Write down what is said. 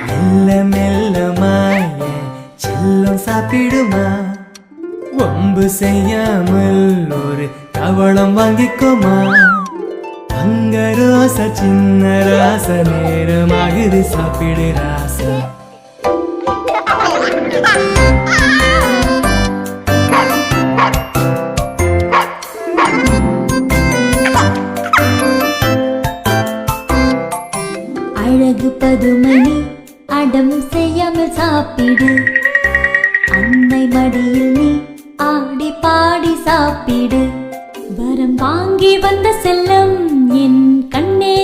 மெல்ல மெல்லமாய் செல்லம் சாப்பிடுமா, வம்பு செய்யாமல் ஒரு கவளம் வாங்கிக்கோமா. அங்க ரோசா சின்ன ராசா நேரமாகுது சாப்பிடு ராசா. அழகு பதுமணி அடம் செய்யாமல் சாப்பிடு, அன்னை மடியில் நீ ஆடி பாடி சாப்பிடு. வரம் வாங்கி வந்த செல்லம் என் கண்ணே